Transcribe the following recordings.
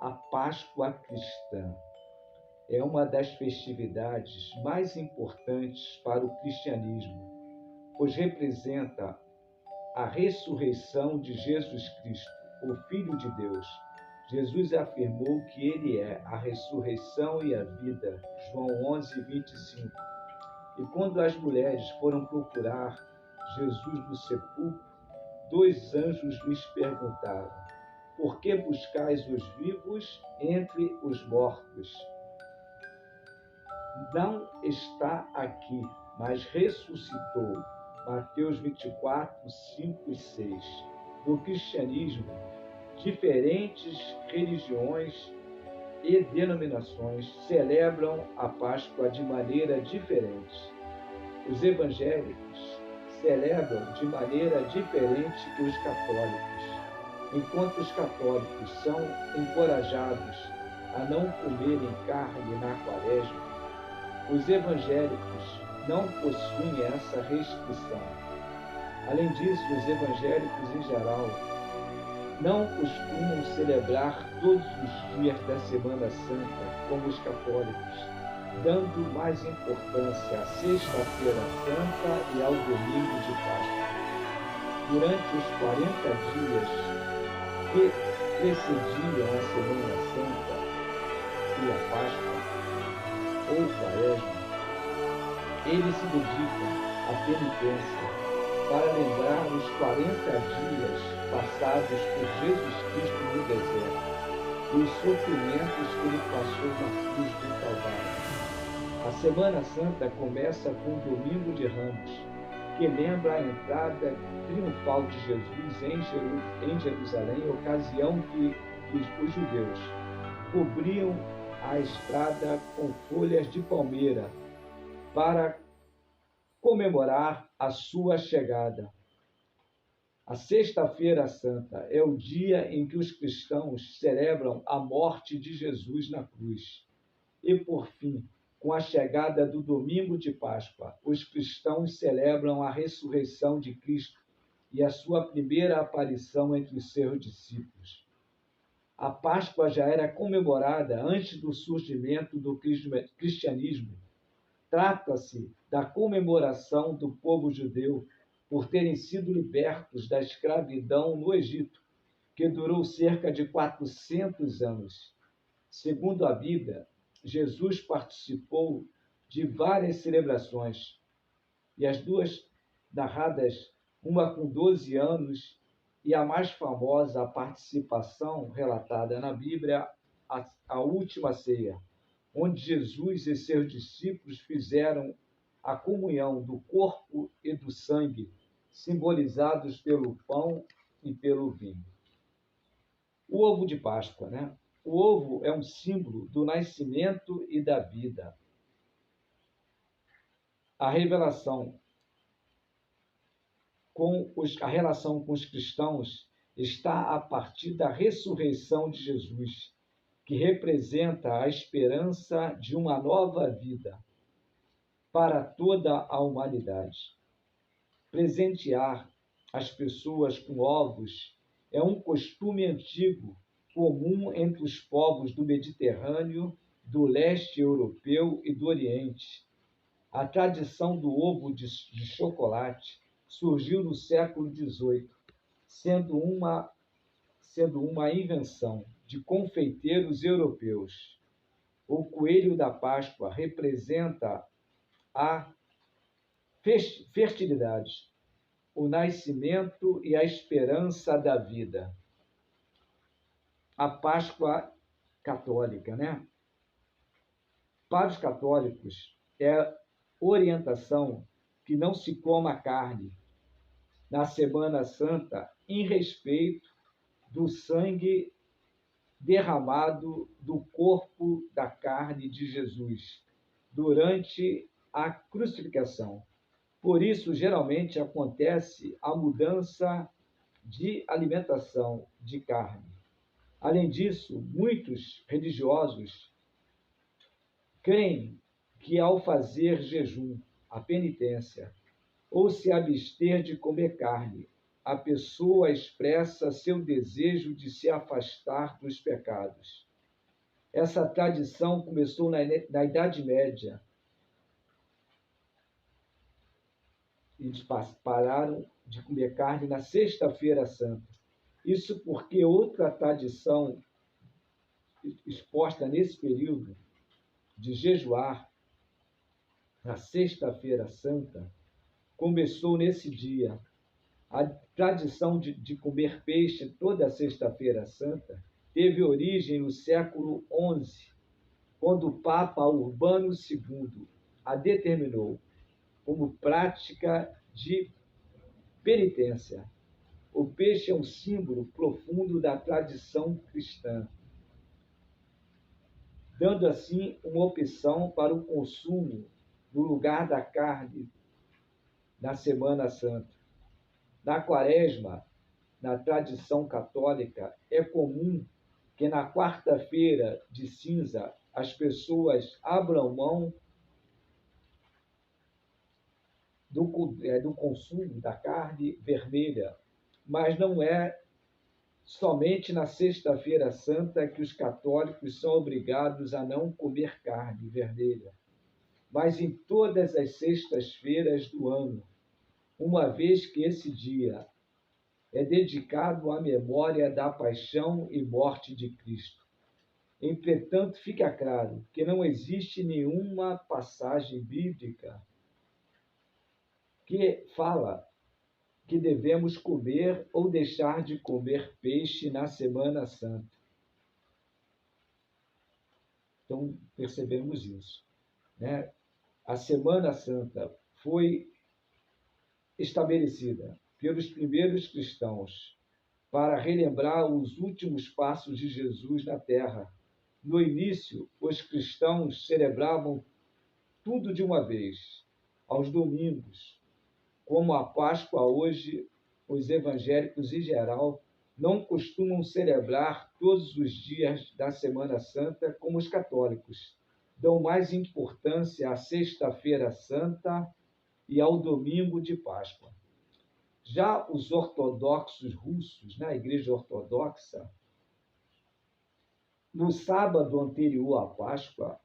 A Páscoa cristã é uma das festividades mais importantes para o cristianismo, pois representa a ressurreição de Jesus Cristo, o Filho de Deus. Jesus afirmou que ele é a ressurreição e a vida, João 11:25. E quando as mulheres foram procurar Jesus no sepulcro, dois anjos lhes perguntaram: por que buscais os vivos entre os mortos? Não está aqui, mas ressuscitou. Mateus 24:5 e 6. No cristianismo, diferentes religiões e denominações celebram a Páscoa de maneira diferente. Os evangélicos celebram de maneira diferente que os católicos. Enquanto os católicos são encorajados a não comerem carne na quaresma, os evangélicos não possuem essa restrição. Além disso, os evangélicos em geral não costumam celebrar todos os dias da Semana Santa como os católicos, dando mais importância à Sexta-feira Santa e ao Domingo de Páscoa. Durante os 40 dias que precediam a Semana Santa e a Páscoa, ou Quaresma, eles se dedicam à penitência para lembrar os 40 dias passados por Jesus Cristo no deserto e os sofrimentos que ele passou na cruz do Calvário. A Semana Santa começa com o Domingo de Ramos, que lembra a entrada triunfal de Jesus em Jerusalém, ocasião que os judeus cobriam a estrada com folhas de palmeira para comemorar a sua chegada. A Sexta-feira Santa é o dia em que os cristãos celebram a morte de Jesus na cruz. E, por fim, com a chegada do Domingo de Páscoa, os cristãos celebram a ressurreição de Cristo e a sua primeira aparição entre os seus discípulos. A Páscoa já era comemorada antes do surgimento do cristianismo. Trata-se da comemoração do povo judeu por terem sido libertos da escravidão no Egito, que durou cerca de 400 anos. Segundo a Bíblia, Jesus participou de várias celebrações, e as duas narradas, uma com 12 anos, e a mais famosa, a participação relatada na Bíblia, a última ceia, onde Jesus e seus discípulos fizeram a comunhão do corpo e do sangue, simbolizados pelo pão e pelo vinho. O ovo de Páscoa, né? O ovo é um símbolo do nascimento e da vida. A relação com os cristãos está a partir da ressurreição de Jesus, que representa a esperança de uma nova vida para toda a humanidade. Presentear as pessoas com ovos é um costume antigo, comum entre os povos do Mediterrâneo, do leste europeu e do Oriente. A tradição do ovo de chocolate surgiu no século XVIII, sendo uma invenção de confeiteiros europeus. O coelho da Páscoa representa a fertilidade, o nascimento e a esperança da vida. A Páscoa católica, né? Para os católicos, é orientação que não se coma carne na Semana Santa em respeito do sangue derramado do corpo da carne de Jesus durante a crucificação. Por isso, geralmente, acontece a mudança de alimentação de carne. Além disso, muitos religiosos creem que ao fazer jejum, a penitência, ou se abster de comer carne, a pessoa expressa seu desejo de se afastar dos pecados. Essa tradição começou na Idade Média. Eles pararam de comer carne na Sexta-feira Santa. Isso porque outra tradição exposta nesse período de jejuar na Sexta-feira Santa começou nesse dia. A tradição de comer peixe toda Sexta-feira Santa teve origem no século XI, quando o Papa Urbano II a determinou como prática de penitência. O peixe é um símbolo profundo da tradição cristã, dando assim uma opção para o consumo no lugar da carne na Semana Santa. Na Quaresma, na tradição católica, é comum que na quarta-feira de cinza as pessoas abram mão do consumo da carne vermelha, mas não é somente na Sexta-feira Santa que os católicos são obrigados a não comer carne vermelha, mas em todas as sextas-feiras do ano, uma vez que esse dia é dedicado à memória da paixão e morte de Cristo. Entretanto, fica claro que não existe nenhuma passagem bíblica que fala que devemos comer ou deixar de comer peixe na Semana Santa. Então, percebemos isso, né? A Semana Santa foi estabelecida pelos primeiros cristãos para relembrar os últimos passos de Jesus na Terra. No início, os cristãos celebravam tudo de uma vez, aos domingos, como a Páscoa. Hoje, os evangélicos em geral não costumam celebrar todos os dias da Semana Santa como os católicos. Dão mais importância à Sexta-feira Santa e ao domingo de Páscoa. Já os ortodoxos russos, na Igreja Ortodoxa, no sábado anterior à Páscoa,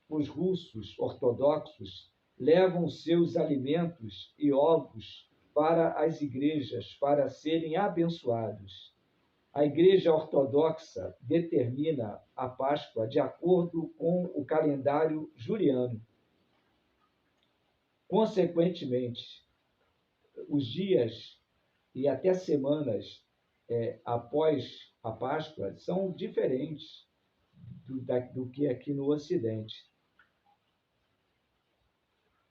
os russos ortodoxos levam seus alimentos e ovos para as igrejas para serem abençoados. A Igreja Ortodoxa determina a Páscoa de acordo com o calendário juliano. Consequentemente, os dias e até semanas após a Páscoa são diferentes do que aqui no Ocidente.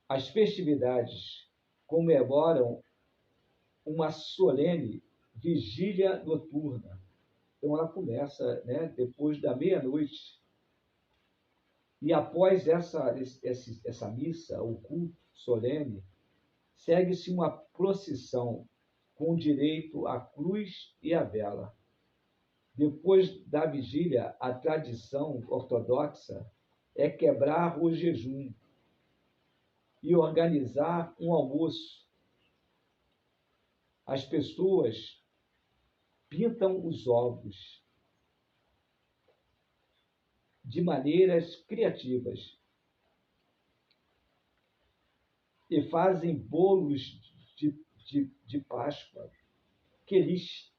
As festividades comemoram uma solene vigília noturna. Então, ela começa, né, depois da meia-noite. E após essa missa, o culto solene, segue-se uma procissão com direito à cruz e à vela. Depois da vigília, a tradição ortodoxa é quebrar o jejum e organizar um almoço. As pessoas pintam os ovos de maneiras criativas e fazem bolos de Páscoa, quelish,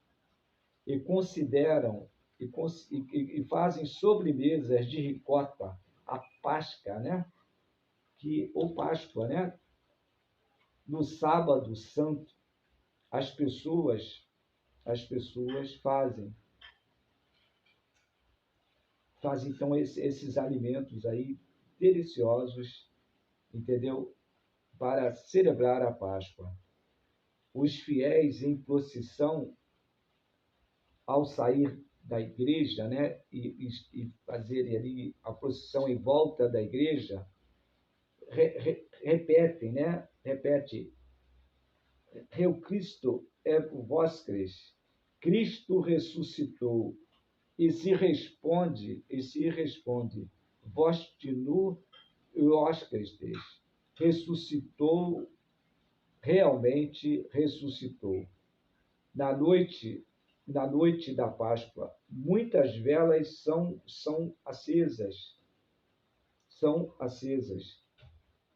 e consideram e fazem sobremesas de ricota, a Páscoa, né? Ou Páscoa, né? No sábado santo, as pessoas fazem então esses alimentos aí deliciosos, entendeu? Para celebrar a Páscoa. Os fiéis em procissão, ao sair da igreja, né, e fazerem ali a procissão em volta da igreja, repetem, né? Repete: Eu Cristo é por vós cres. Cristo ressuscitou. E se responde, vós de nu vós cresceis. Realmente ressuscitou. Na noite na noite da Páscoa, muitas velas são acesas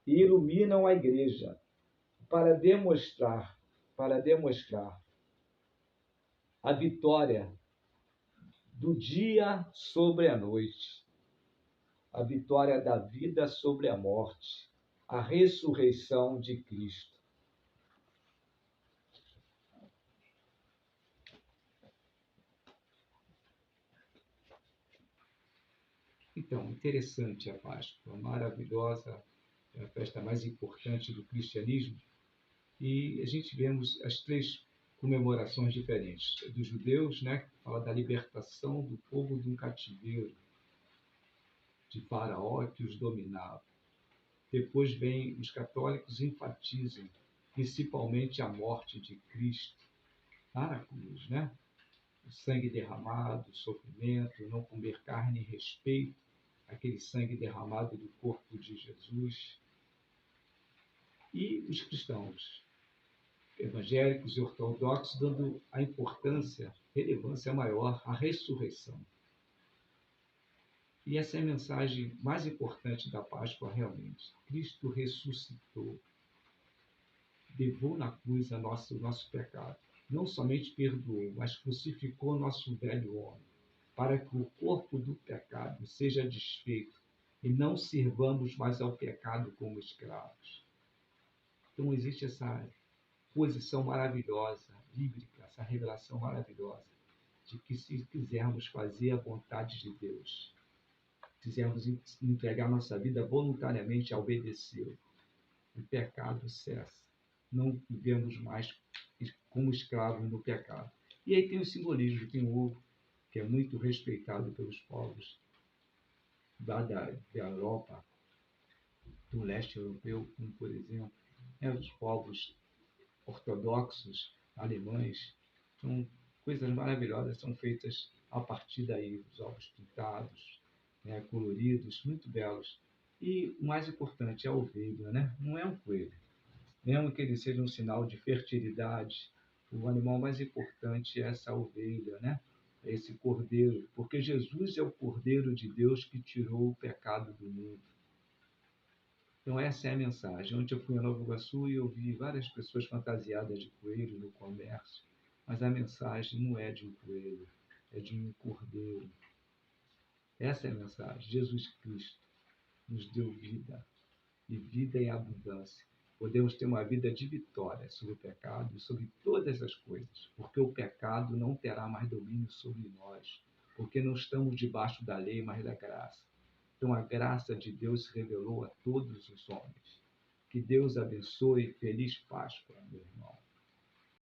e iluminam a igreja para demonstrar, para demonstrar a vitória do dia sobre a noite, a vitória da vida sobre a morte, a ressurreição de Cristo. Então, interessante a Páscoa, maravilhosa, é a festa mais importante do cristianismo. E a gente vemos as três comemorações diferentes. Dos judeus, né, que fala da libertação do povo de um cativeiro, de Faraó que os dominava. Depois vem os católicos enfatizam principalmente a morte de Cristo lá na cruz, né? O sangue derramado, o sofrimento, não comer carne, respeito aquele sangue derramado do corpo de Jesus. E os cristãos evangélicos e ortodoxos dando a importância, relevância maior à ressurreição. E essa é a mensagem mais importante da Páscoa realmente. Cristo ressuscitou, levou na cruz o nosso pecado. Não somente perdoou, mas crucificou o nosso velho homem, para que o corpo do pecado seja desfeito e não sirvamos mais ao pecado como escravos. Então existe essa posição maravilhosa, bíblica, essa revelação maravilhosa, de que se quisermos fazer a vontade de Deus, quisermos entregar nossa vida voluntariamente a obedecê-lo, o pecado cessa. Não vivemos mais como escravos no pecado. E aí tem o simbolismo, tem o ovo, que é muito respeitado pelos povos da Europa, do leste europeu, como por exemplo, os povos ortodoxos, alemães. São coisas maravilhosas, são feitas a partir daí, os ovos pintados, né, coloridos, muito belos. E o mais importante é a ovelha, né? Não é um coelho. Mesmo que ele seja um sinal de fertilidade, o animal mais importante é essa ovelha, né? É esse cordeiro, porque Jesus é o cordeiro de Deus que tirou o pecado do mundo. Então essa é a mensagem. Ontem eu fui a Nova Iguaçu e eu vi várias pessoas fantasiadas de coelho no comércio, mas a mensagem não é de um coelho, é de um cordeiro. Essa é a mensagem. Jesus Cristo nos deu vida, e vida em abundância. Podemos ter uma vida de vitória sobre o pecado e sobre todas as coisas, porque o pecado não terá mais domínio sobre nós, porque não estamos debaixo da lei, mas da graça. Então a graça de Deus se revelou a todos os homens. Que Deus abençoe. Feliz Páscoa, meu irmão.